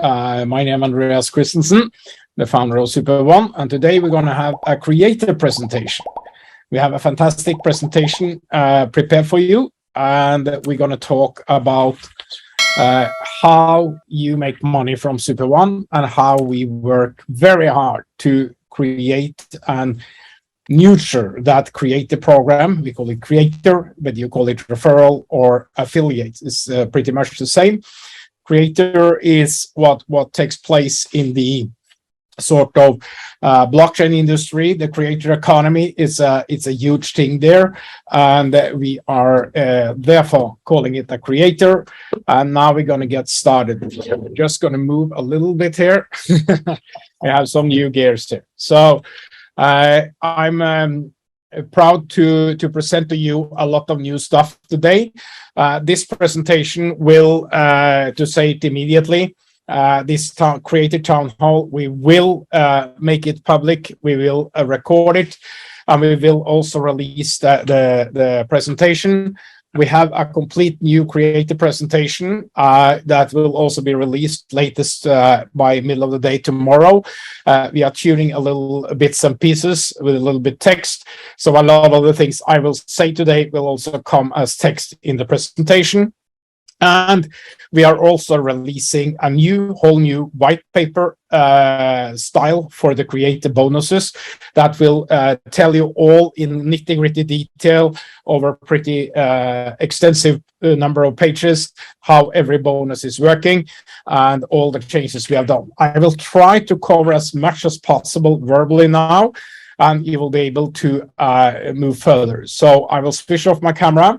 My name is Andreas Christensen, the founder of Superone, and today we're going to have a creator presentation. We have a fantastic presentation prepared for you, and we're going to talk about how you make money from Superone and how we work very hard to create and nurture that creator program. We call it creator, but you call it referral or affiliate. It's pretty much the same. Creator is what takes place in the sort of blockchain industry. The creator economy is it's a huge thing there, and we are therefore calling it a creator. And now we're going to get started. We're just going to move a little bit here. We have some new gears here. So I'm proud to present to you a lot of new stuff today. This presentation will, to say it immediately, this creator town hall, we will make it public, we will record it, and we will also release the presentation. We have a complete new creator presentation that will also be released latest by middle of the day tomorrow. We are tuning a little bits and pieces with a little bit text. So a lot of the things I will say today will also come as text in the presentation. And we are also releasing a whole new white paper style for the creator bonuses that will tell you all in nitty-gritty detail over pretty extensive number of pages how every bonus is working and all the changes we have done. I will try to cover as much as possible verbally now, and you will be able to move further. So I will switch off my camera.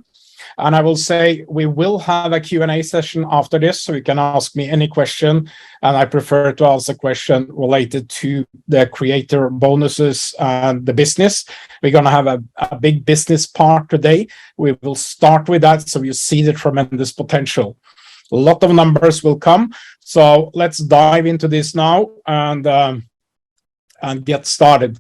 And I will say we will have a Q&A session after this, so you can ask me any question. And I prefer to ask a question related to the creator bonuses and the business. We're going to have a big business part today. We will start with that, so you see the tremendous potential. A lot of numbers will come. So let's dive into this now and get started.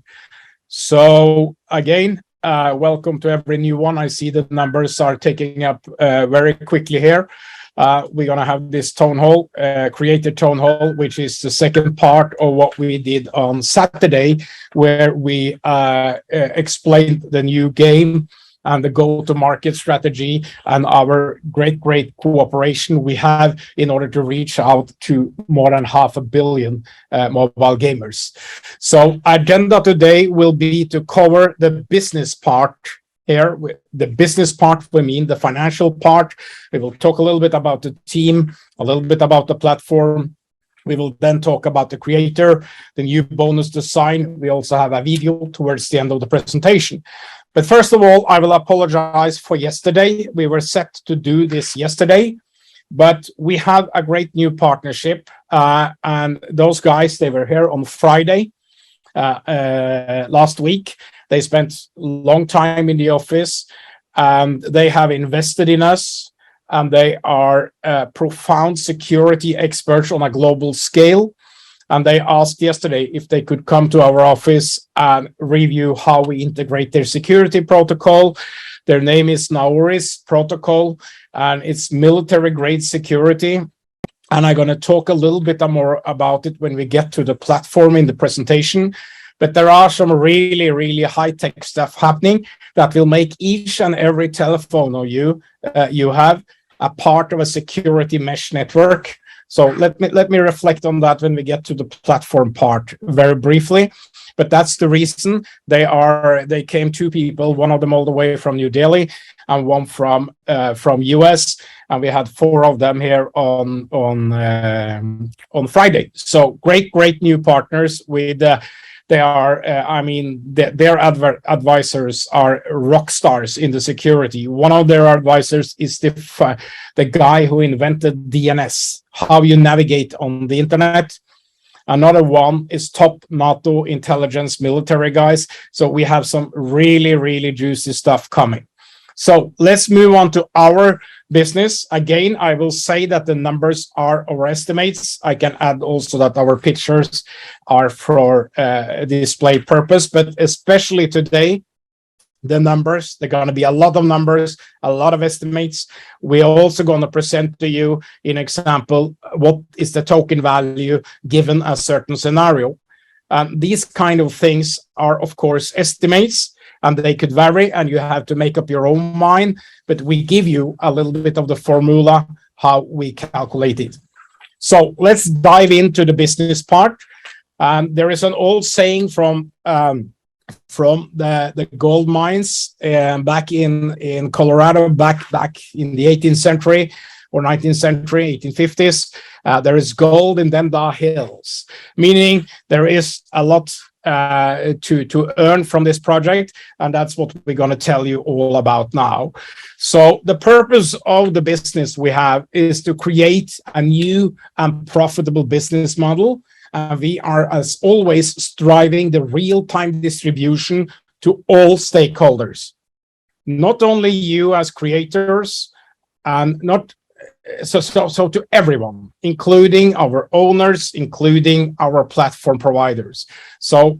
So again, welcome to every new one. I see the numbers are taking up very quickly here. We're going to have this town hall, creator town hall, which is the second part of what we did on Saturday, where we explained the new game and the go-to-market strategy and our great cooperation we have in order to reach out to more than 500 million mobile gamers. So agenda today will be to cover the business part here. The business part, we mean the financial part. We will talk a little bit about the team, a little bit about the platform. We will then talk about the creator, the new bonus design. We also have a video towards the end of the presentation. But first of all, I will apologize for yesterday. We were set to do this yesterday, but we have a great new partnership. And those guys, they were here on Friday last week. They spent a long time in the office, and they have invested in us, and they are profound security experts on a global scale. And they asked yesterday if they could come to our office and review how we integrate their security protocol. Their name is Nauris Protocol, and it's military-grade security. And I'm going to talk a little bit more about it when we get to the platform in the presentation. But there are some really high-tech stuff happening that will make each and every telephone of you have a part of a security mesh network. So let me reflect on that when we get to the platform part very briefly. But that's the reason they came two people, one of them all the way from New Delhi and one from US, and we had 4 of them here on Friday. So great new partners with. They are, their advisors are rock stars in the security. One of their advisors is the guy who invented DNS, how you navigate on the internet. Another one is top NATO intelligence military guys. So we have some really juicy stuff coming. So let's move on to our business. Again, I will say that the numbers are our estimates. I can add also that our pictures are for display purpose, but especially today, the numbers. They're going to be a lot of numbers, a lot of estimates. We're also going to present to you, in example, what is the token value given a certain scenario. These kind of things are, of course, estimates, and they could vary, and you have to make up your own mind. But we give you a little bit of the formula, how we calculate it. So let's dive into the business part. There is an old saying from the gold mines back in Colorado, back in the 18th century or 19th century, 1850s. There is gold in them the hills, meaning there is a lot to earn from this project, and that's what we're going to tell you all about now. So the purpose of the business we have is to create a new and profitable business model. We are, as always, striving the real-time distribution to all stakeholders, not only you as creators, and not so to everyone, including our owners, including our platform providers. So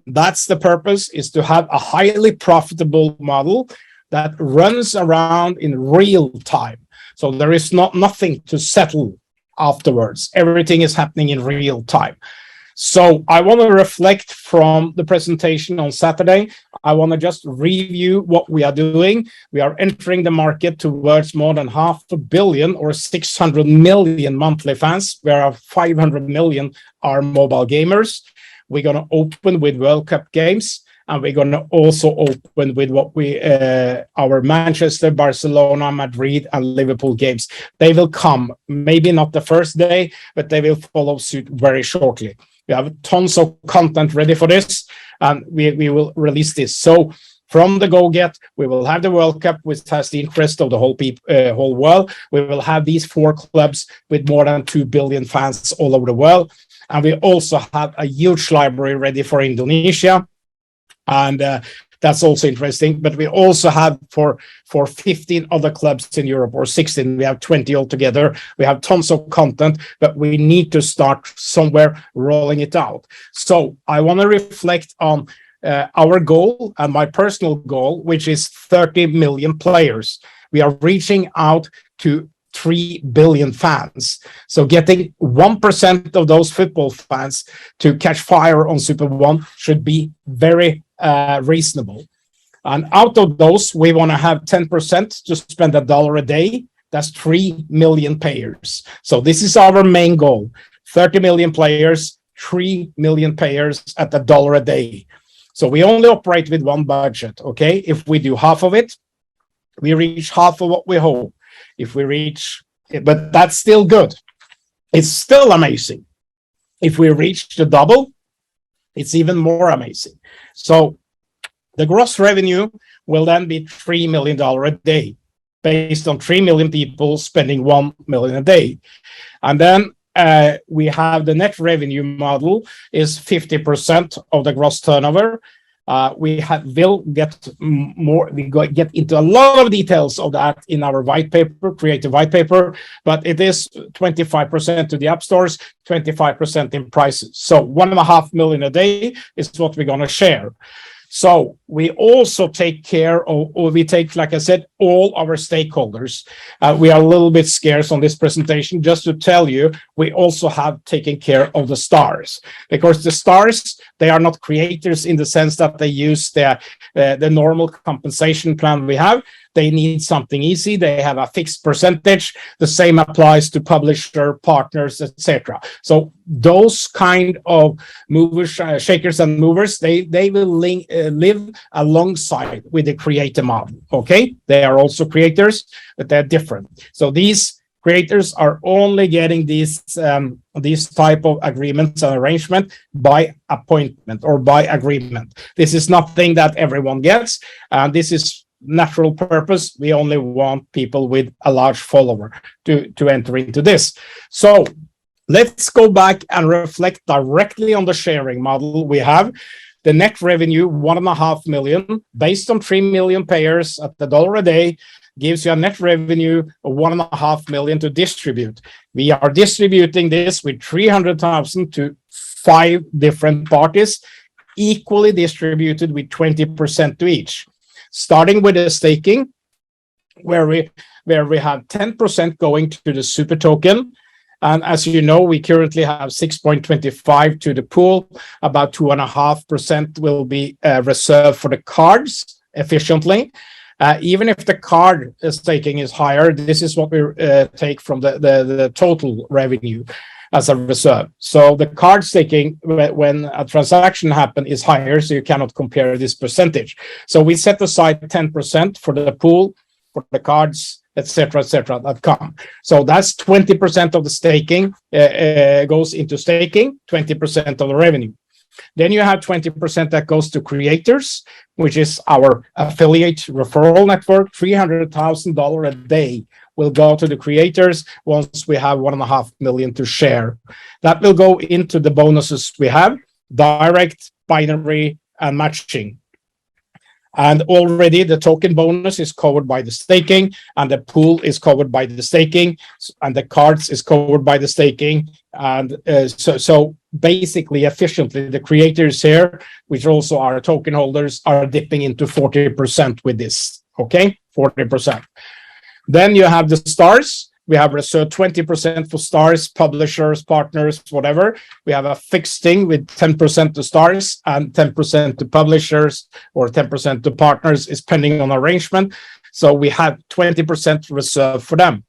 that's the purpose, is to have a highly profitable model that runs around in real time. So there is nothing to settle afterwards. Everything is happening in real time. So I want to reflect from the presentation on Saturday. I want to just review what we are doing. We are entering the market towards more than 500 million or 600 million monthly fans, where 500 million are mobile gamers. We're going to open with World Cup games, and we're going to also open with what our Manchester, Barcelona, Madrid, and Liverpool games. They will come, maybe not the first day, but they will follow suit very shortly. We have tons of content ready for this, and we will release this. So from the go-get, we will have the World Cup, which has the interest of the whole world. We will have these 4 clubs with more than 2 billion fans all over the world. And we also have a huge library ready for Indonesia. And that's also interesting. But we also have for 15 other clubs in Europe, or 16, we have 20 altogether. We have tons of content, but we need to start somewhere rolling it out. So I want to reflect on our goal and my personal goal, which is 30 million players. We are reaching out to 3 billion fans. So getting 1% of those football fans to catch fire on Superone should be very reasonable. And out of those, we want to have 10% to spend $1 a day. That's 3 million payers. So this is our main goal: 30 million players, 3 million payers at $1 a day. So we only operate with one budget. Okay, if we do half of it, we reach half of what we hope. If we reach it, but that's still good. It's still amazing. If we reach the double, it's even more amazing. So the gross revenue will then be $3 million a day, based on 3 million people spending 1 million a day. And then we have the net revenue model is 50% of the gross turnover. We will get more. We get into a lot of details of that in our white paper, creative white paper. But it is 25% to the app stores, 25% in prices. So 1.5 million a day is what we're going to share. So we also take care of, or we take, like I said, all our stakeholders. We are a little bit scarce on this presentation, just to tell you, we also have taken care of the stars, because the stars, they are not creators in the sense that they use the normal compensation plan we have. They need something easy. They have a fixed percentage. The same applies to publisher, partners, etc. So those kind of movers, shakers and movers, they will live alongside with the creator model. Okay, they are also creators, but they're different. So these creators are only getting these type of agreements and arrangement by appointment or by agreement. This is nothing that everyone gets, and this is natural purpose. We only want people with a large follower to enter into this. So let's go back and reflect directly on the sharing model we have. The net revenue, 1.5 million, based on 3 million payers at $1 a day, gives you a net revenue of 1.5 million to distribute. We are distributing this with 300,000 to 5 different parties, equally distributed with 20% to each. starting with the staking, where we have 10% going to the super token. And as you know, we currently have 6.25 to the pool. About 2.5% will be reserved for the cards efficiently. Even if the card staking is higher, this is what we take from the total revenue as a reserve. So the card staking, when a transaction happens, is higher, so you cannot compare this percentage. So we set aside 10% for the pool, for the cards, etc., that come. So that's 20% of the staking goes into staking, 20% of the revenue. Then you have 20% that goes to creators, which is our affiliate referral network. $300,000 a day will go to the creators once we have 1.5 million to share. That will go into the bonuses we have, direct, binary, and matching. And already the token bonus is covered by the staking, and the pool is covered by the staking, and the cards is covered by the staking. And so basically, efficiently, the creators here, which also are token holders, are dipping into 40% with this. Okay, 40%. Then you have the stars. We have reserved 20% for stars, publishers, partners, whatever. We have a fixed thing with 10% to stars and 10% to publishers, or 10% to partners, is pending on arrangement. So we have 20% reserved for them.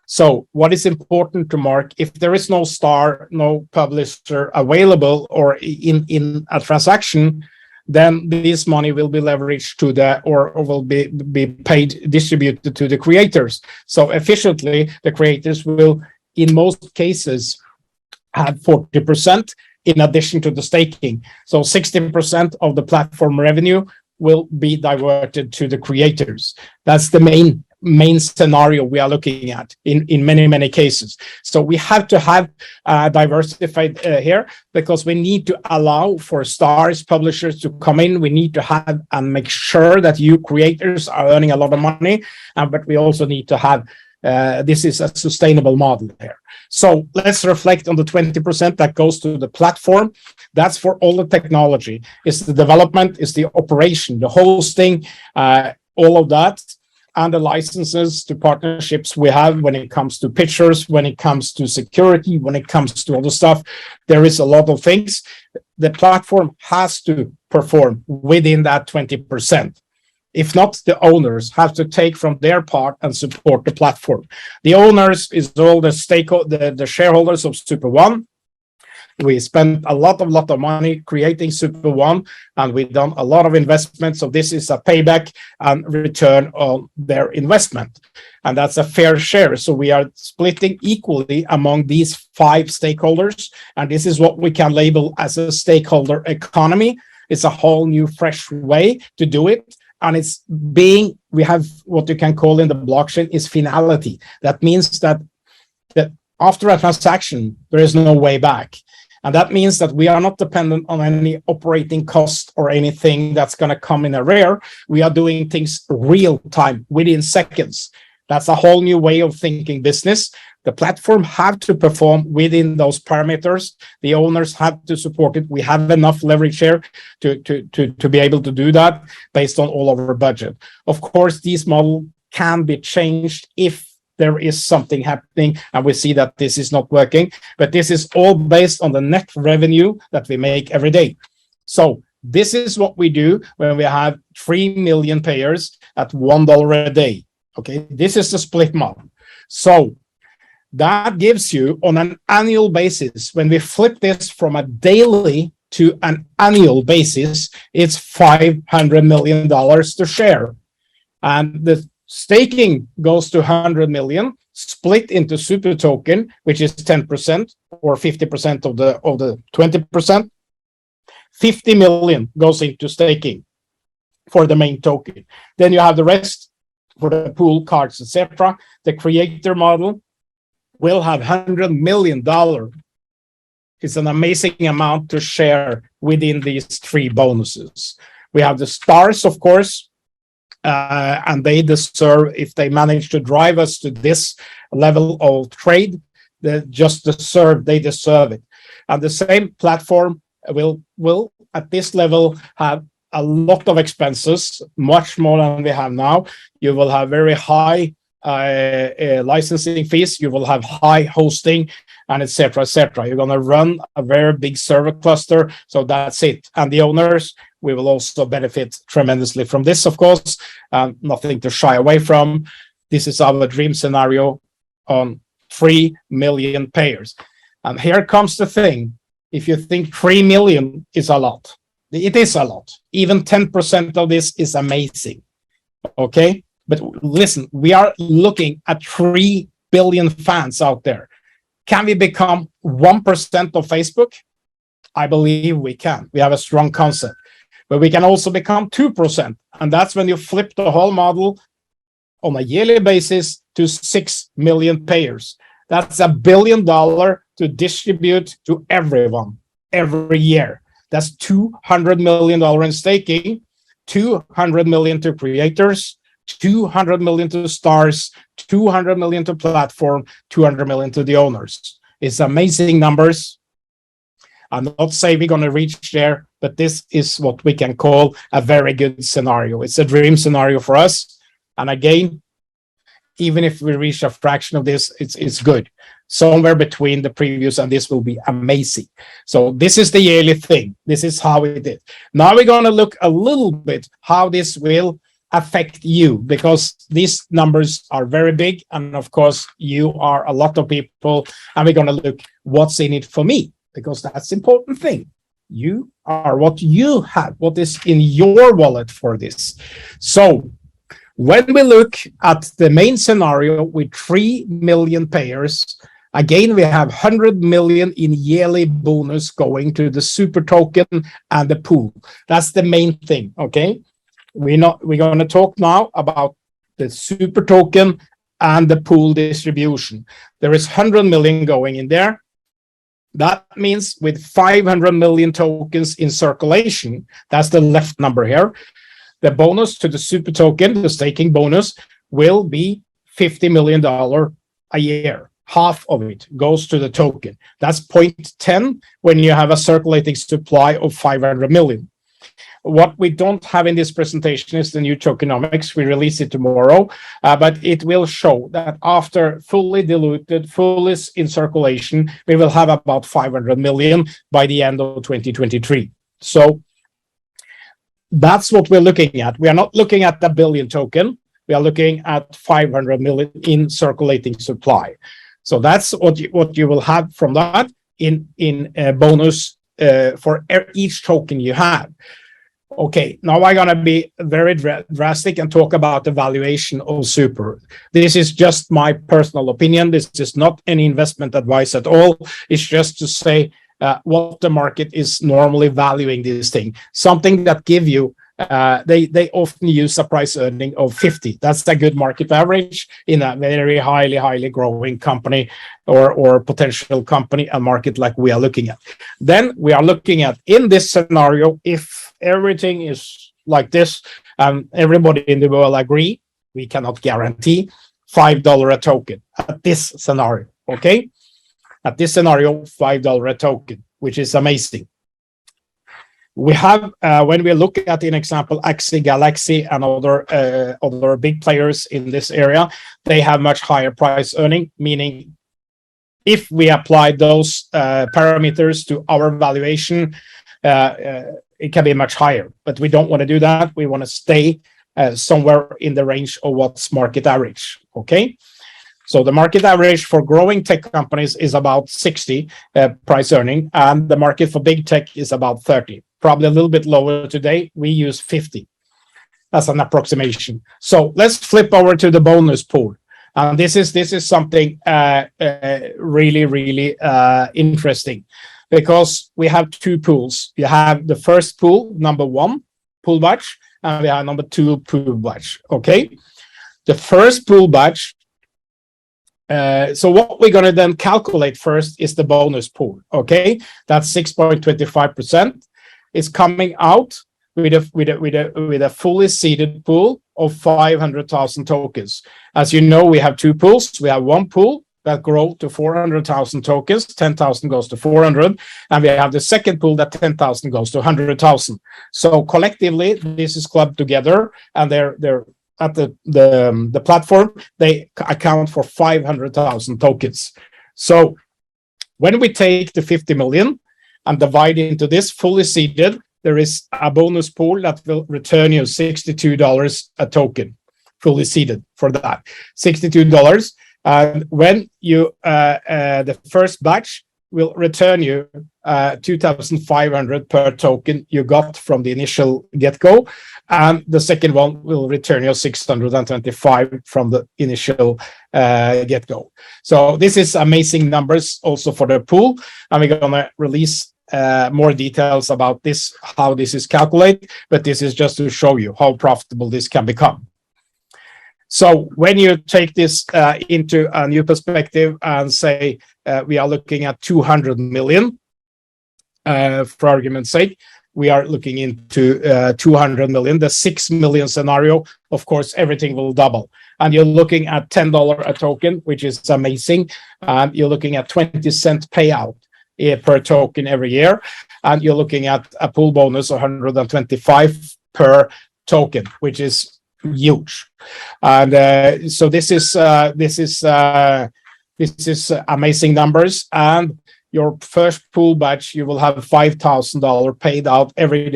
So what is important to mark, if there is no star, no publisher available or in a transaction, then this money will be leveraged to the, or will be paid, distributed to the creators. So efficiently, the creators will, in most cases, have 40% in addition to the staking. So 60% of the platform revenue will be diverted to the creators. That's the main scenario we are looking at in many cases. So we have to have diversified here, because we need to allow for stars, publishers to come in. We need to have and make sure that you creators are earning a lot of money, but we also need to have this is a sustainable model here. So let's reflect on the 20% that goes to the platform. That's for all the technology. It's the development, it's the operation, the hosting, all of that, and the licenses to partnerships we have when it comes to pictures, when it comes to security, when it comes to all the stuff. There is a lot of things. The platform has to perform within that 20%. If not, the owners have to take from their part and support the platform. The owners is all the the shareholders of Superone. We spent a lot of money creating Superone, and we've done a lot of investment. So this is a payback and return on their investment. And that's a fair share. So we are splitting equally among these 5 stakeholders. And this is what we can label as a stakeholder economy. It's a whole new, fresh way to do it. And we have what you can call in the blockchain is finality. That means that after a transaction, there is no way back. And that means that we are not dependent on any operating cost or anything that's going to come in arrear. We are doing things real time, within seconds. That's a whole new way of thinking business. The platform have to perform within those parameters. The owners have to support it. We have enough leverage here to be able to do that based on all of our budget. Of course, these models can be changed if there is something happening and we see that this is not working, but this is all based on the net revenue that we make every day. So this is what we do when we have 3 million payers at $1 a day. Okay, this is the split model. So that gives you, on an annual basis, when we flip this from a daily to an annual basis, it's $500 million to share. And the staking goes to 100 million, split into super token, which is 10% or 50% of the 20%. 50 million goes into staking for the main token. Then you have the rest for the pool, cards, etc. The creator model will have $100 million. It's an amazing amount to share within these 3 bonuses. We have the stars, of course, and they deserve, if they manage to drive us to this level of trade, they deserve it. And the same platform will at this level have a lot of expenses, much more than we have now. You will have very high licensing fees. You will have high hosting, and etc. etc. You're going to run a very big server cluster. So that's it. And the owners, we will also benefit tremendously from this, of course. Nothing to shy away from. This is our dream scenario on 3 million payers. And here comes the thing. If you think 3 million is a lot, it is a lot. Even 10% of this is amazing. Okay? But listen, we are looking at 3 billion fans out there. Can we become 1% of Facebook? I believe we can. We have a strong concept. But we can also become 2%. And that's when you flip the whole model on a yearly basis to 6 million payers. That's $1 billion to distribute to everyone every year. That's $200 million in staking, 200 million to creators, 200 million to stars, 200 million to platform, 200 million to the owners. It's amazing numbers. I'm not saying we're going to reach there, but this is what we can call a very good scenario. It's a dream scenario for us. And again, even if we reach a fraction of this, it's good. Somewhere between the previous and this will be amazing. So this is the yearly thing. This is how it is. Now we're going to look a little bit how this will affect you, because these numbers are very big. And of course, you are a lot of people. And we're going to look what's in it for me, because that's the important thing. You are what you have, what is in your wallet for this. So when we look at the main scenario with 3 million payers, again, we have 100 million in yearly bonus going to the super token and the pool. That's the main thing, okay? We're going to talk now about the super token and the pool distribution. There is 100 million going in there. That means with 500 million tokens in circulation, that's the left number here, the bonus to the super token, the staking bonus, will be $50 million a year. Half of it goes to the token. That's 0.10 when you have a circulating supply of 500 million. What we don't have in this presentation is the new tokenomics. We release it tomorrow, but it will show that after fully diluted, fully in circulation, we will have about 500 million by the end of 2023. So that's what we're looking at. We are not looking at the billion token. We are looking at 500 million in circulating supply. So that's what you will have from that in bonus for each token you have. Okay, now I'm going to be very drastic and talk about the valuation of super. This is just my personal opinion. This is not any investment advice at all. It's just to say what the market is normally valuing this thing. Something that give you, they often use a price earning of 50. That's a good market average in a very highly growing company or potential company and market like we are looking at. Then we are looking at, in this scenario, if everything is like this and everybody in the world agree, we cannot guarantee $5 a token at this scenario, okay? At this scenario, $5 a token, which is amazing. We have, when we look at, in example, Axie, Galaxy, and other big players in this area, they have much higher price earning, meaning if we apply those parameters to our valuation, it can be much higher, but we don't want to do that. We want to stay somewhere in the range of what's market average, okay? So the market average for growing tech companies is about 60 price earning, and the market for big tech is about 30. Probably a little bit lower today. We use 50. That's an approximation. So let's flip over to the bonus pool. And this is something really interesting, because we have two pools. You have the first pool, number one pool batch, and we have number two pool batch, okay? The first pool batch, so what we're going to then calculate first is the bonus pool, okay? That's 6.25%. It's coming out with a fully seeded pool of 500,000 tokens. As you know, we have two pools. We have one pool that grow to 400,000 tokens. 10,000 goes to 400, and we have the second pool that 10,000 goes to 100,000. So collectively, this is clubbed together, and they're at the platform. They account for 500,000 tokens. So when we take the 50 million and divide into this fully seeded, there is a bonus pool that will return you $62 a token, fully seeded for that, $62. And when you the first batch will return you 2,500 per token you got from the initial get-go, and the second one will return you 625 from the initial get-go. So this is amazing numbers also for the pool, and we're gonna release more details about this, how this is calculated, but this is just to show you how profitable this can become. So when you take this into a new perspective and say we are looking at 200 million, for argument's sake, we are looking into 200 million, the 6 million scenario, of course, everything will double. And you're looking at $10 a token, which is amazing. And you're looking at 20-cent payout per token every year. And you're looking at a pool bonus of 125 per token, which is huge. And so this is amazing numbers. And your first pool batch, you will have $5,000 paid out every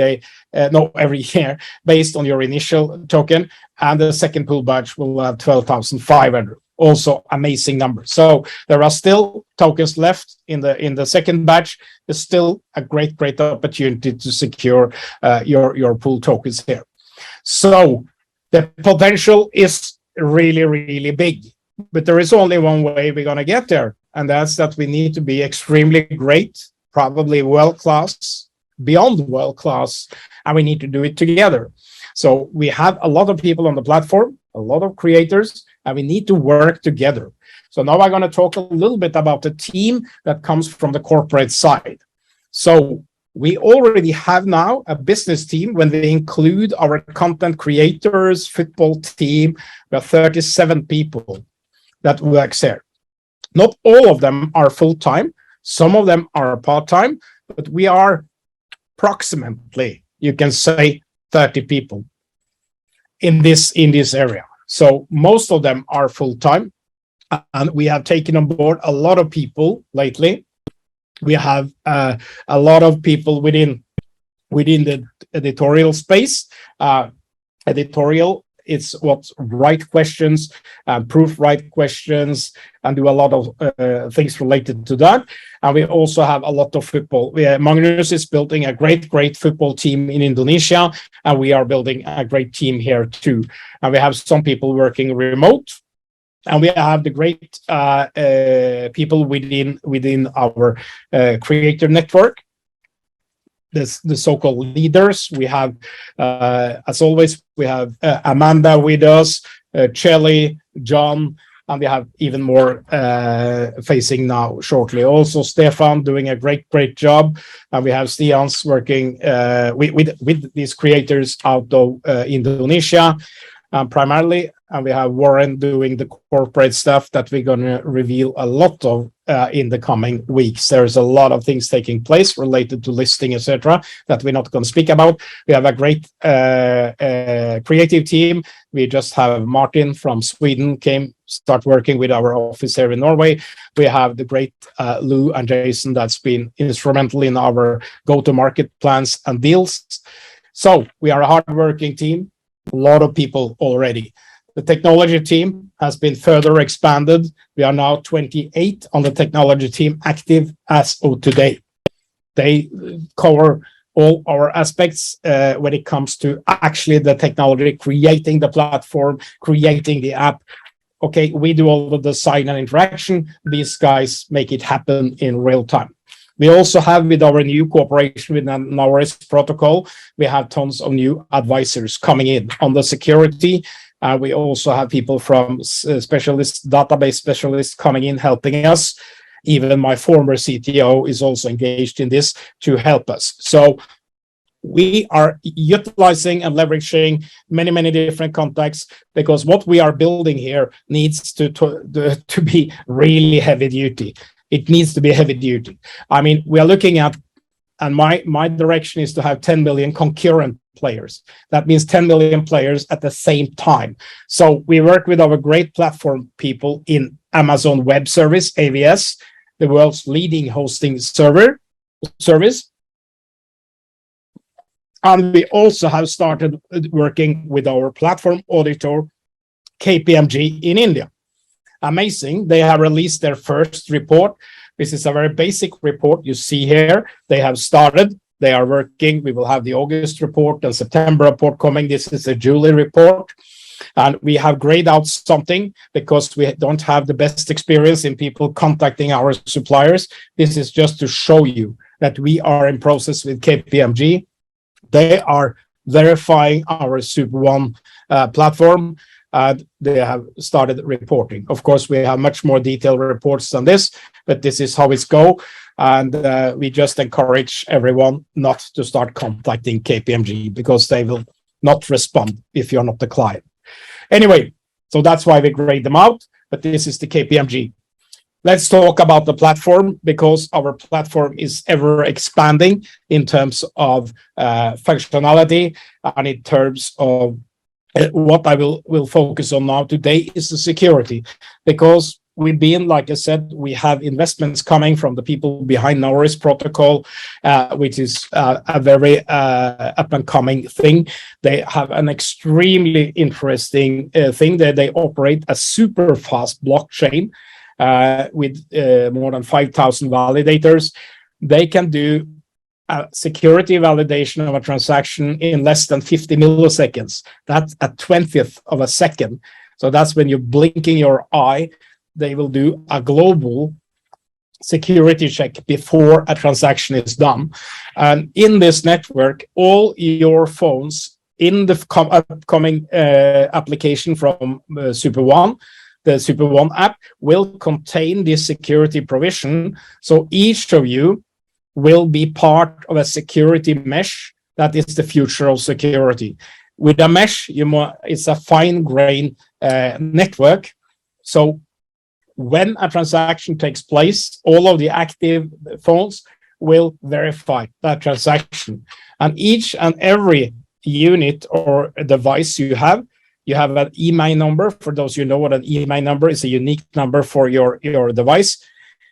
year based on your initial token, and the second pool batch will have 12,500. Also amazing numbers. So there are still tokens left in the second batch. There's still a great opportunity to secure your pool tokens here. So the potential is really big, but there is only one way we're going to get there, and that's that we need to be extremely great, probably world-class, beyond world-class, and we need to do it together. So we have a lot of people on the platform, a lot of creators, and we need to work together. So now I'm going to talk a little bit about the team that comes from the corporate side. So we already have now a business team when we include our content creators, football team. We have 37 people that works here. Not all of them are full-time. Some of them are part-time, but we are approximately, you can say, 30 people in this area. So most of them are full-time, and we have taken on board a lot of people lately. We have a lot of people within the editorial space. Editorial, it's what write questions, proofread questions, and do a lot of things related to that. And we also have a lot of football. Magnus is building a great football team in Indonesia, and we are building a great team here too. And we have some people working remote. And we have the great people within our creator network, the so-called leaders. We have, as always, we have Amanda with us, Chelly, John, and we have even more facing now shortly. Also, Stefan doing a great job, and we have Stians working with these creators out of Indonesia. Primarily, and we have Warren doing the corporate stuff that we're going to reveal a lot of in the coming weeks. There's a lot of things taking place related to listing, etc., that we're not going to speak about. We have a great creative team. We just have Martin from Sweden start working with our office here in Norway. We have the great Lou and Jason that's been instrumental in our go-to-market plans and deals. So we are a hardworking team. A lot of people already. The technology team has been further expanded. We are now 28 on the technology team active as of today. They cover all our aspects when it comes to actually the technology, creating the platform, creating the app. Okay, we do all the design and interaction. These guys make it happen in real time. We also have, with our new cooperation with NFTN protocol, we have tons of new advisors coming in on the security. We also have people from database specialists coming in, helping us. Even my former CTO is also engaged in this to help us. So We are utilizing and leveraging many different contacts, because what we are building here needs to be really heavy duty. It needs to be heavy duty. I mean, we are looking at, and my direction is to have 10 million concurrent players. That means 10 million players at the same time. So we work with our great platform people in Amazon Web Service, AWS, the world's leading hosting service. And we also have started working with our platform auditor, KPMG in India. Amazing. They have released their first report. This is a very basic report you see here. They have started. They are working. We will have the August report and September report coming. This is a July report. And we have grayed out something because we don't have the best experience in people contacting our suppliers. This is just to show you that we are in process with KPMG. They are verifying our Superone platform. They have started reporting. Of course, we have much more detailed reports than this, but this is how it's go. And we just encourage everyone not to start contacting KPMG, because they will not respond if you're not the client. Anyway, so that's why we grade them out, but this is the KPMG. Let's talk about the platform, because our platform is ever expanding in terms of functionality, and in terms of what I will focus on now today is the security, because we've been, like I said, we have investments coming from the people behind Norris protocol, which is a very up and coming thing. They have an extremely interesting thing that they operate a super fast blockchain with more than 5,000 validators. They can do a security validation of a transaction in less than 50 milliseconds. That's a 20th of a second. So that's when you're blinking your eye, they will do a global security check before a transaction is done. And in this network, all your phones in the upcoming application from Superone, the Superone app, will contain this security provision. So each of you will be part of a security mesh. That is the future of security. With a mesh, it's a fine-grained network. So when a transaction takes place, all of the active phones will verify that transaction. And each and every unit or device you have an email number. For those you know what an email number is, a unique number for your device.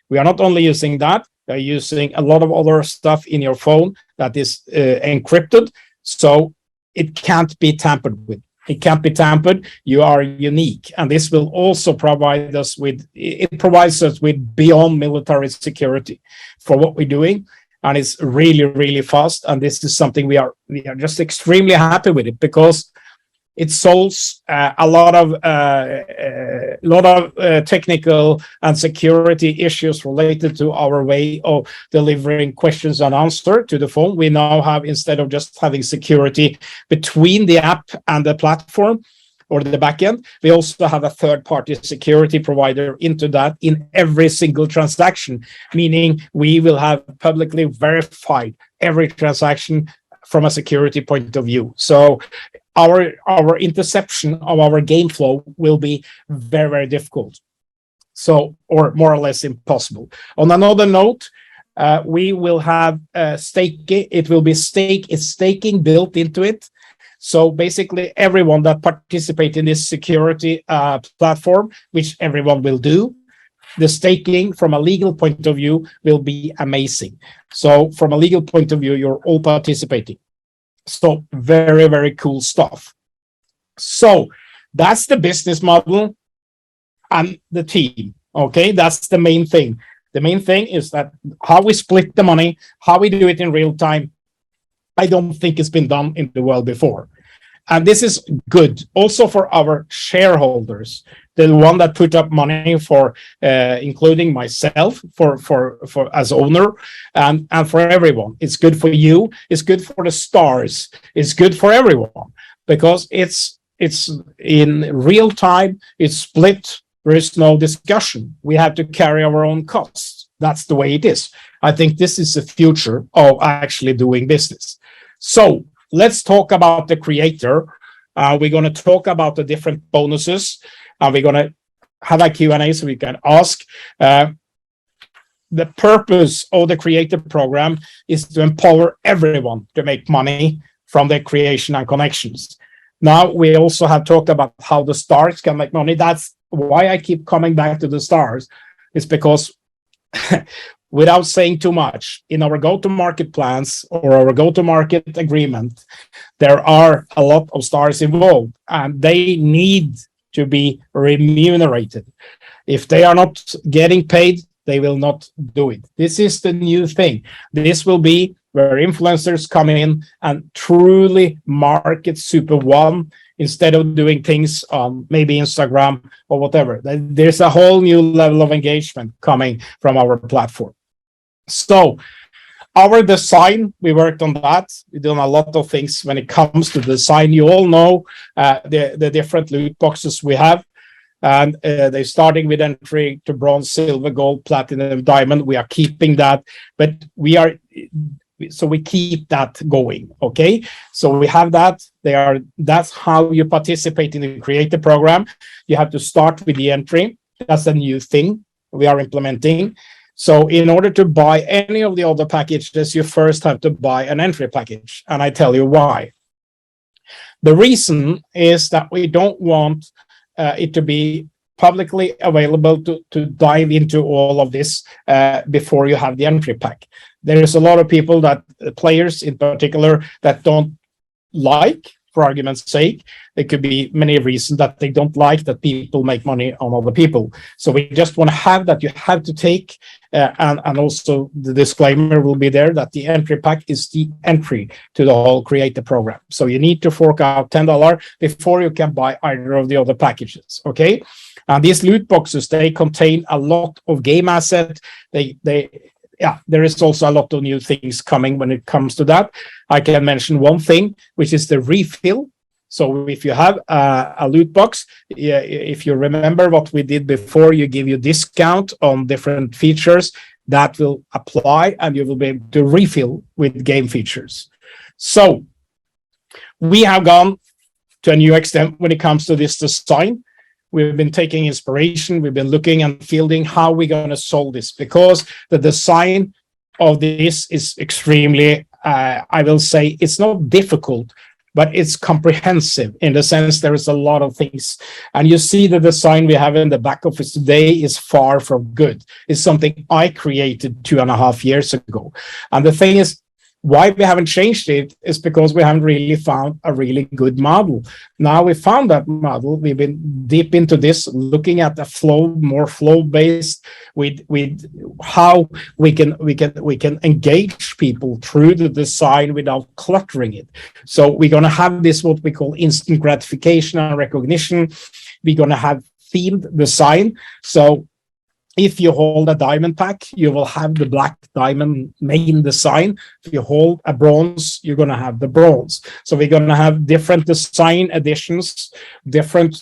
We are not only using that, we are using a lot of other stuff in your phone that is encrypted, so it can't be tampered with. It can't be tampered. You are unique, and this will also provide us with. It provides us with beyond military security for what we're doing, and it's really fast. And this is something we are just extremely happy with it, because it solves a lot of technical and security issues related to our way of delivering questions and answers to the phone. We now have, instead of just having security between the app and the platform or the backend, we also have a third-party security provider into that in every single transaction, meaning we will have publicly verified every transaction from a security point of view. So our interception of our game flow will be very difficult, so, or more or less impossible. On another note, we will have staking. It will be staking built into it. So basically, everyone that participates in this security platform, which everyone will do, the staking from a legal point of view will be amazing. So from a legal point of view, you're all participating. So very cool stuff. So that's the business model and the team. Okay, that's the main thing. The main thing is that how we split the money, how we do it in real time, I don't think it's been done in the world before. And this is good also for our shareholders, the one that put up money for, including myself, for as owner, and for everyone. It's good for you. It's good for the stars. It's good for everyone, because it's in real time. It's split. There is no discussion. We have to carry our own costs. That's the way it is. I think this is the future of actually doing business. So let's talk about the creator. We're going to talk about the different bonuses. We're going to have a Q&A so we can ask. The purpose of the creator program is to empower everyone to make money from their creation and connections. Now, we also have talked about how the stars can make money. That's why I keep coming back to the stars. It's because without saying too much, in our go-to-market plans or our go-to-market agreement, there are a lot of stars involved, and they need to be remunerated. If they are not getting paid, they will not do it. This is the new thing. This will be where influencers come in and truly market Superone instead of doing things on maybe Instagram or whatever. There's a whole new level of engagement coming from our platform. So our design, we worked on that. We've done a lot of things when it comes to design. You all know the different loot boxes we have. And they're starting with entry to bronze, silver, gold, platinum, diamond. We are keeping that, but we keep that going. Okay, so we have that. That's how you participate in the creator program. You have to start with the entry. That's a new thing we are implementing. So in order to buy any of the other packages, you first have to buy an entry package, and I tell you why. The reason is that we don't want it to be publicly available to dive into all of this before you have the entry pack. There is a lot of people players in particular, that don't like, for argument's sake. There could be many reasons that they don't like that people make money on other people. So we just want to have that you have to take, and also the disclaimer will be there that the entry pack is the entry to the whole creator program. So you need to fork out $10 before you can buy either of the other packages. Okay, and these loot boxes, they contain a lot of game assets. There is also a lot of new things coming when it comes to that. I can mention one thing, which is the refill. So if you have a loot box, if you remember what we did before, you give you discount on different features, that will apply, and you will be able to refill with game features. So we have gone to a new extent when it comes to this design. We've been taking inspiration. We've been looking and fielding how we're going to solve this, because the design of this is extremely, I will say, it's not difficult, but it's comprehensive in the sense there is a lot of things. And you see the design we have in the back office today is far from good. It's something I created 2.5 years ago. And the thing is, why we haven't changed it is because we haven't really found a really good model. Now we found that model. We've been deep into this, looking at the more flow-based with how we can engage people through the design without cluttering it. So we're going to have this what we call instant gratification and recognition. We're going to have themed design. So if you hold a diamond pack, you will have the black diamond main design. If you hold a bronze, you're going to have the bronze. So we're going to have different design additions, different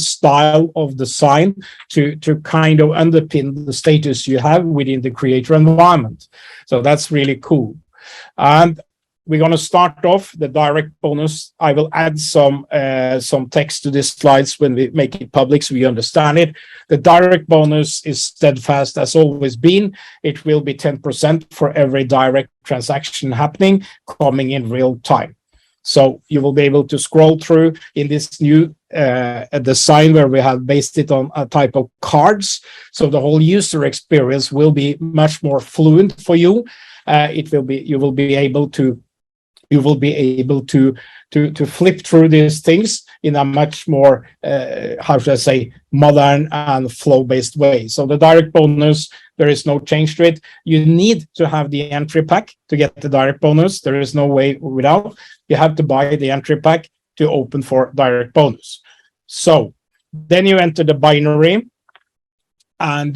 style of design to kind of underpin the status you have within the creator environment. So that's really cool. And we're going to start off the direct bonus. I will add some text to these slides when we make it public so we understand it. The direct bonus is steadfast as always been. It will be 10% for every direct transaction happening, coming in real time. So you will be able to scroll through in this new design where we have based it on a type of cards. So the whole user experience will be much more fluent for you. You will be able to flip through these things in a much more, modern and flow-based way. So the direct bonus, there is no change to it. You need to have the entry pack to get the direct bonus. There is no way without. You have to buy the entry pack to open for direct bonus. So then you enter the binary, and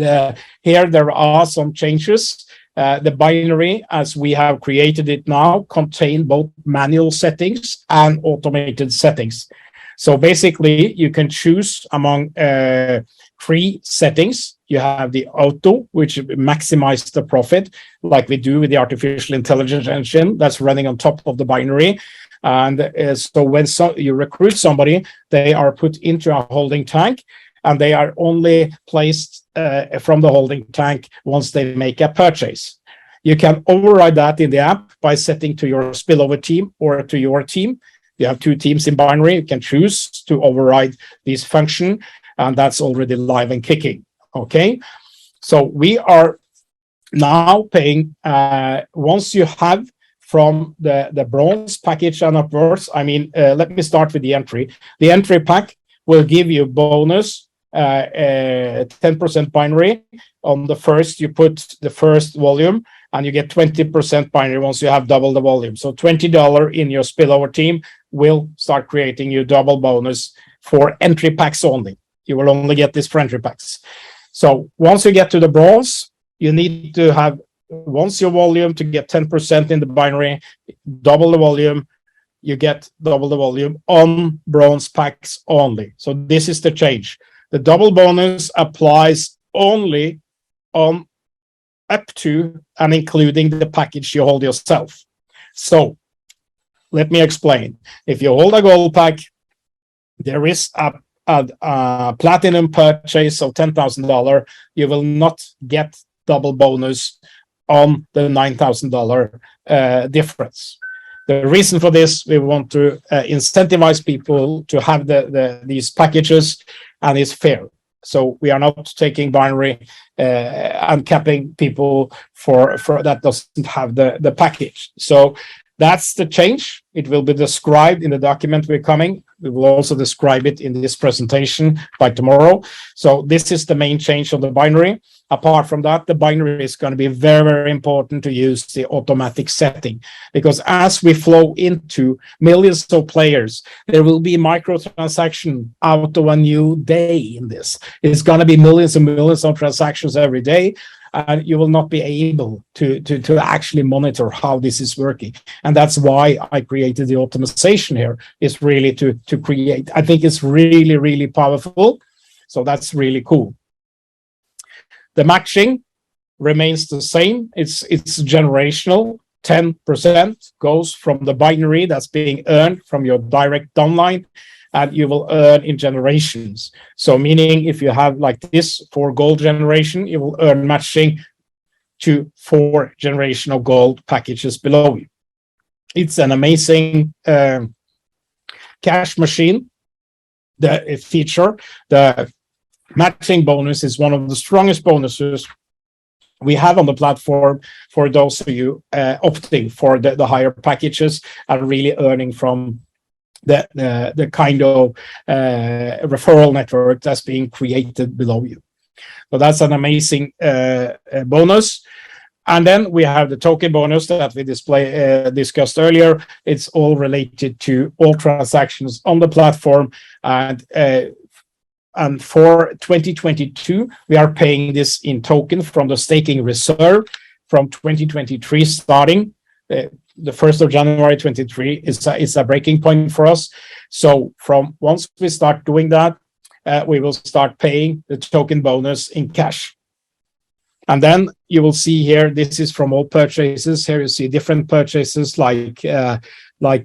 here there are some changes. The binary, as we have created it now, contain both manual settings and automated settings. So basically, you can choose among three settings. You have the auto, which maximizes the profit, like we do with the artificial intelligence engine that's running on top of the binary. And so when you recruit somebody, they are put into a holding tank, and they are only placed from the holding tank once they make a purchase. You can override that in the app by setting to your spillover team or to your team. You have two teams in binary. You can choose to override this function, and that's already live and kicking. Okay, so we are now paying once you have from the bronze package and upwards. I mean, let me start with the entry. The entry pack will give you bonus 10% binary on the first. You put the first volume, and you get 20% binary once you have double the volume. So $20 in your spillover team will start creating you double bonus for entry packs only. You will only get this for entry packs. So once you get to the bronze, you need to have once your volume to get 10% in the binary, double the volume, you get double the volume on bronze packs only. So this is the change. The double bonus applies only on up to and including the package you hold yourself. So let me explain. If you hold a gold pack, there is a platinum purchase of $10,000. You will not get double bonus on the $9,000 difference. The reason for this, we want to incentivize people to have these packages, and it's fair. So we are not taking binary and capping people for that doesn't have the package. So that's the change. It will be described in the document we're coming. We will also describe it in this presentation by tomorrow. So this is the main change of the binary. Apart from that, the binary is going to be very, very important to use the automatic setting, because as we flow into millions of players, there will be microtransaction out of a new day in this. It's going to be millions and millions of transactions every day, and you will not be able to actually monitor how this is working. And that's why I created the optimization here, is really to create. I think it's really, really powerful. So that's really cool. The matching remains the same. It's generational. 10% goes from the binary that's being earned from your direct downline, and you will earn in generations. So meaning if you have like this for gold generation, you will earn matching to 4 generational gold packages below you. It's an amazing cash machine. The feature, the matching bonus, is one of the strongest bonuses we have on the platform for those of you opting for the higher packages and really earning from the kind of referral network that's being created below you. So that's an amazing bonus. And then we have the token bonus that we discussed earlier. It's all related to all transactions on the platform, and for 2022, we are paying this in token from the staking reserve. From 2023 starting, the 1st of January 23 is a breaking point for us. So from once we start doing that, we will start paying the token bonus in cash. And then you will see here, this is from all purchases. Here you see different purchases like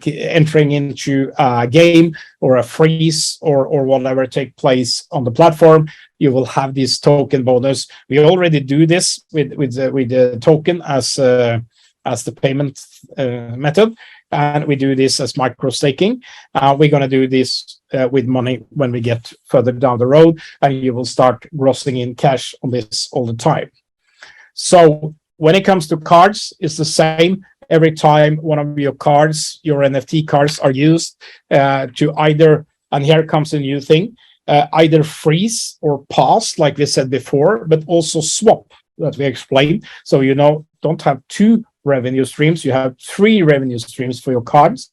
entering into a game or a freeze or whatever take place on the platform. You will have this token bonus. We already do this with the token as the payment method, and we do this as micro staking. We're going to do this with money when we get further down the road, and you will start grossing in cash on this all the time. So when it comes to cards, it's the same. Every time one of your cards, your NFT cards, are used to either, and here comes a new thing, either freeze or pause, like we said before, but also swap, that we explained. So you don't have 2 revenue streams, you have 3 revenue streams for your cards.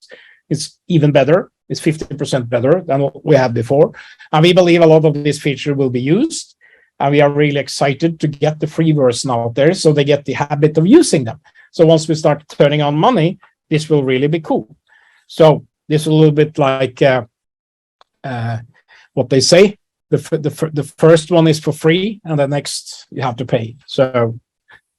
It's even better. It's 50% better than what we had before. And we believe a lot of this feature will be used. And we are really excited to get the free version out there so they get the habit of using them. So once we start turning on money, this will really be cool. So this is a little bit like what they say, the first one is for free, and the next you have to pay. So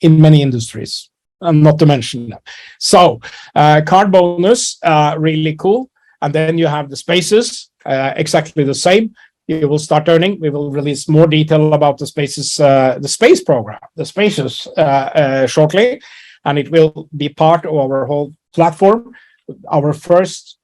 in many industries, and not to mention that. So card bonus, really cool. And then you have the spaces, exactly the same. You will start earning. We will release more detail about the spaces, the space program, the spaces shortly, and it will be part of our whole platform. Our first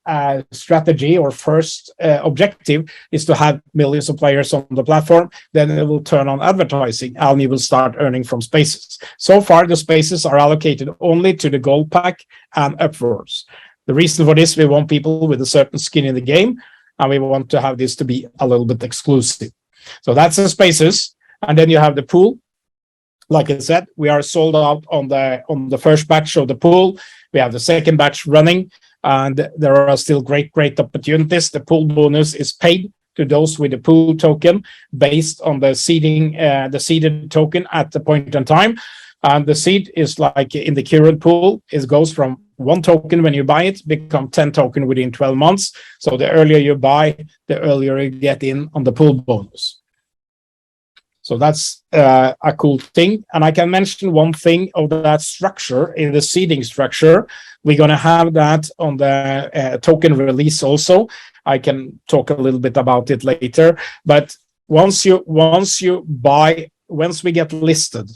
strategy or first objective is to have millions of players on the platform. Then it will turn on advertising, and you will start earning from spaces. So far, the spaces are allocated only to the gold pack and upwards. The reason for this, we want people with a certain skin in the game, and we want to have this to be a little bit exclusive. So that's the spaces, and then you have the pool. Like I said, we are sold out on the first batch of the pool. We have the second batch running, and there are still great opportunities. The pool bonus is paid to those with the pool token based on the seeded token at the point in time. And the seed is like in the current pool, it goes from 1 token when you buy it, become 10 token within 12 months. So the earlier you buy, the earlier you get in on the pool bonus. So that's a cool thing. And I can mention one thing of that structure in the seeding structure. We're going to have that on the token release also. I can talk a little bit about it later. But once we get listed,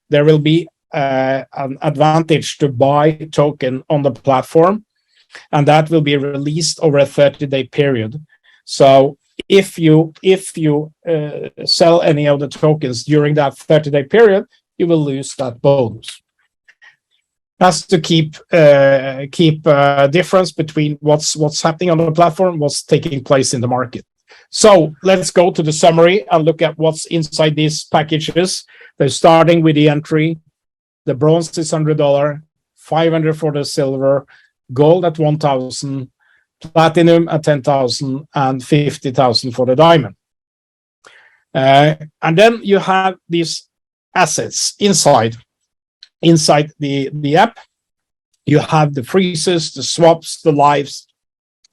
there will be an advantage to buy token on the platform, and that will be released over a 30-day period. So if you sell any of the tokens during that 30-day period, you will lose that bonus. That's to keep difference between what's happening on the platform, what's taking place in the market. So let's go to the summary and look at what's inside these packages. They're starting with the entry. The bronze is $100, $500 for the silver, gold at $1,000, platinum at $10,000, and $50,000 for the diamond. And then you have these assets inside the app. You have the freezes, the swaps, the lives,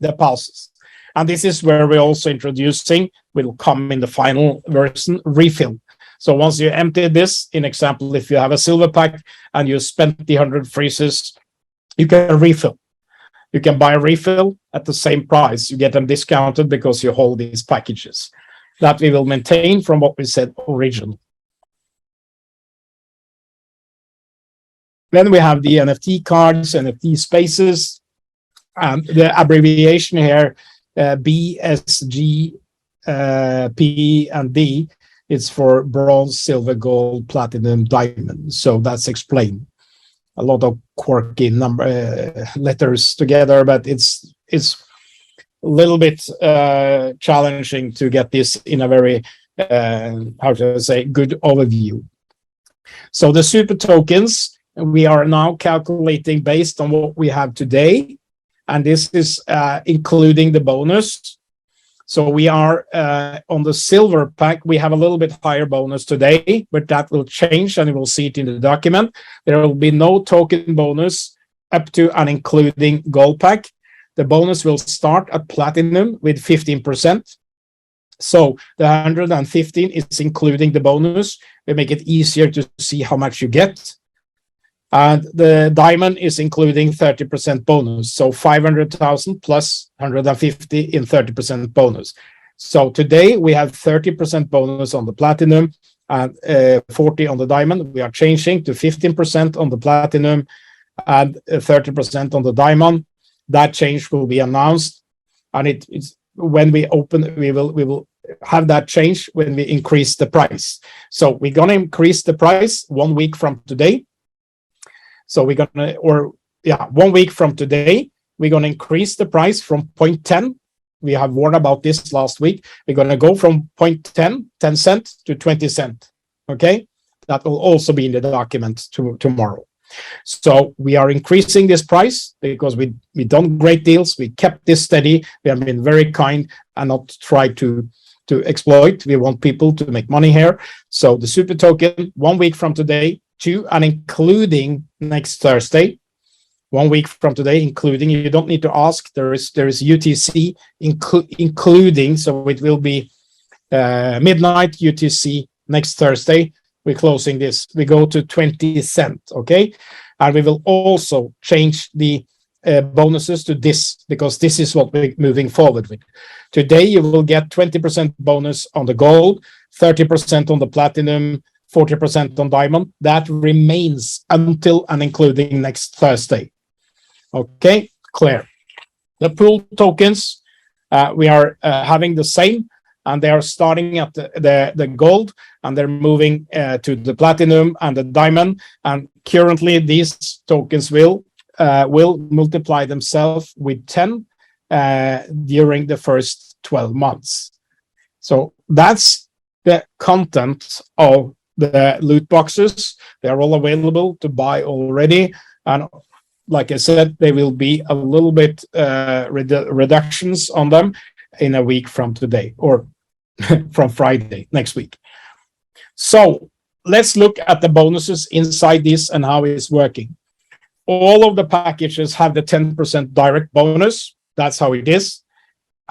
the pulses. And this is where we're also introducing, will come in the final version, refill. So once you empty this, in example, if you have a silver pack and you spent the 100 freezes, you can refill. You can buy a refill at the same price. You get them discounted because you hold these packages. That we will maintain from what we said originally. Then we have the NFT cards, NFT spaces, and the abbreviation here, BSG, P, and D. It's for bronze, silver, gold, platinum, diamond. So that's explained. A lot of quirky letters together, but it's a little bit challenging to get this in a very good overview. So the super tokens, we are now calculating based on what we have today, and this is including the bonus. So we are on the silver pack. We have a little bit higher bonus today, but that will change, and you will see it in the document. There will be no token bonus up to and including gold pack. The bonus will start at platinum with 15%. So the 115 is including the bonus. We make it easier to see how much you get. And the diamond is including 30% bonus. So 500,000 plus 150 in 30% bonus. So today we have 30% bonus on the platinum and 40 on the diamond. We are changing to 15% on the platinum and 30% on the diamond. That change will be announced, and it's when we open, we will have that change when we increase the price. So we're going to increase the price 1 week from today. So we're going to, 1 week from today, we're going to increase the price from 0.10. We have warned about this last week. We're going to go from 0.10, 10 cent to 20 cent. Okay. That will also be in the document tomorrow. So we are increasing this price because we done great deals. We kept this steady. We have been very kind and not tried to exploit. We want people to make money here. So the super token, 1 week from today, to and including next Thursday, 1 week from today, including, you don't need to ask, there is UTC including, so it will be midnight UTC next Thursday. We're closing this. We go to 20 cents, okay? And we will also change the bonuses to this, because this is what we're moving forward with. Today, you will get 20% bonus on the gold, 30% on the platinum, 40% on diamond. That remains until and including next Thursday. Okay, clear. The pool tokens, we are having the same, and they are starting at the gold, and they're moving to the platinum and the diamond. And currently, these tokens will multiply themselves with 10 during the first 12 months. So that's the content of the loot boxes. They are all available to buy already. And like I said, there will be a little bit reductions on them in a week from today, or from Friday next week. So let's look at the bonuses inside this and how it's working. All of the packages have the 10% direct bonus. That's how it is.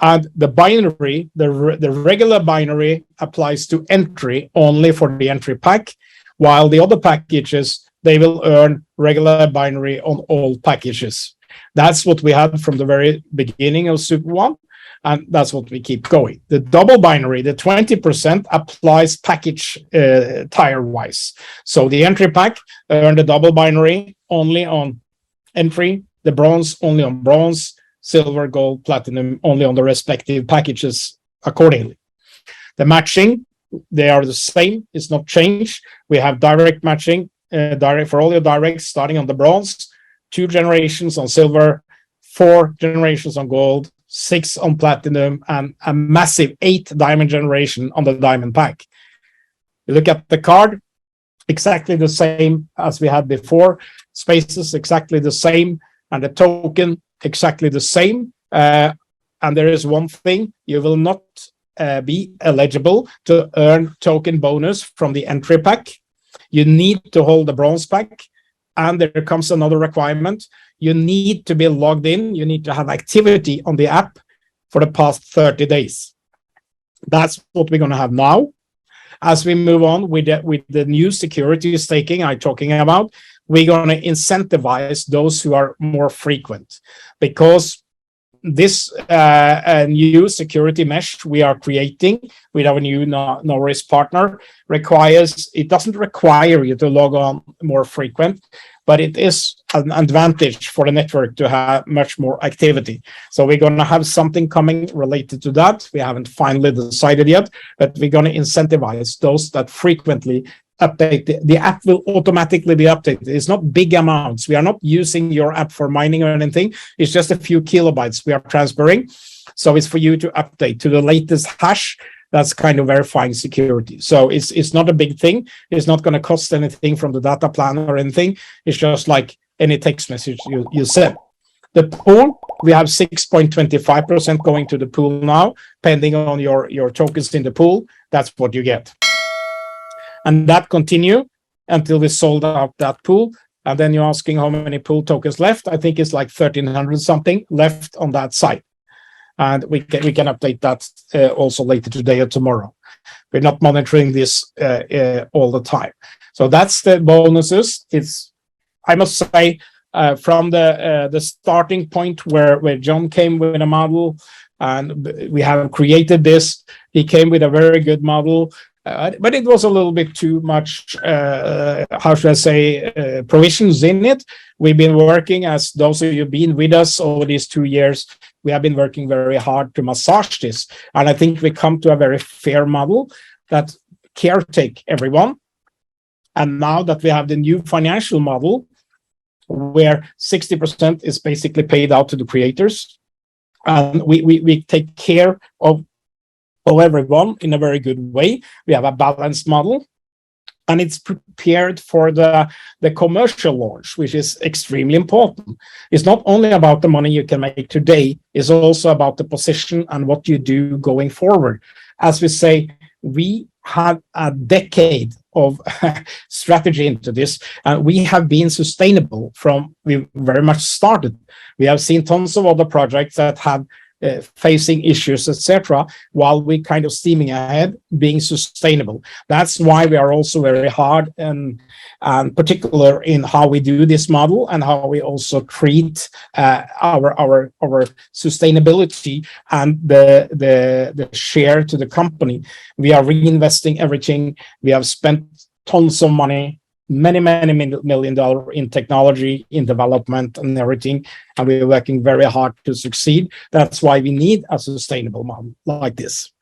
And the binary, the regular binary, applies to entry only for the entry pack, while the other packages, they will earn regular binary on all packages. That's what we had from the very beginning of Superone, and that's what we keep going. The double binary, the 20%, applies package tier-wise. So the entry pack earn the double binary only on entry, the bronze only on bronze, silver, gold, platinum only on the respective packages accordingly. The matching, they are the same. It's not changed. We have direct matching, direct for all your directs starting on the bronze, 2 generations on silver, 4 generations on gold, 6 on platinum, and a massive 8 diamond generation on the diamond pack. You look at the card, exactly the same as we had before. Spaces exactly the same, and the token exactly the same. And there is one thing: you will not be eligible to earn token bonus from the entry pack. You need to hold the bronze pack, and there comes another requirement. You need to be logged in. You need to have activity on the app for the past 30 days. That's what we're going to have now. As we move on with the new security staking I'm talking about, we're going to incentivize those who are more frequent, because this new security mesh we are creating with our new no-risk partner doesn't require you to log on more frequent, but it is an advantage for the network to have much more activity. So we're going to have something coming related to that. We haven't finally decided yet, but we're going to incentivize those that frequently update. The app will automatically be updated. It's not big amounts. We are not using your app for mining or anything. It's just a few kilobytes we are transferring. So it's for you to update to the latest hash. That's kind of verifying security. So it's not a big thing. It's not going to cost anything from the data plan or anything. It's just like any text message you send. The pool, we have 6.25% going to the pool now, pending on your tokens in the pool. That's what you get. And that continue until we sold out that pool. And then you're asking how many pool tokens left. I think it's like 1,300 something left on that site. And we can update that also later today or tomorrow. We're not monitoring this all the time. So that's the bonuses. It's, I must say, from the starting point where John came with a model, and we have created this. He came with a very good model. But it was a little bit too much, how should I say, provisions in it. We've been working, as those of you who've been with us over these 2 years, we have been working very hard to massage this. And I think we come to a very fair model that caretake everyone. And now that we have the new financial model, where 60% is basically paid out to the creators, and we take care of everyone in a very good way. We have a balanced model, and it's prepared for the commercial launch, which is extremely important. It's not only about the money you can make today, it's also about the position and what you do going forward. As we say, we had a decade of strategy into this, and we have been sustainable from we very much started. We have seen tons of other projects that have facing issues, etc., while we kind of steaming ahead, being sustainable. That's why we are also very hard and particular in how we do this model and how we also treat our sustainability and the share to the company. We are reinvesting everything. We have spent tons of money, many $1 million in technology, in development and everything, and we're working very hard to succeed. That's why we need a sustainable model like this.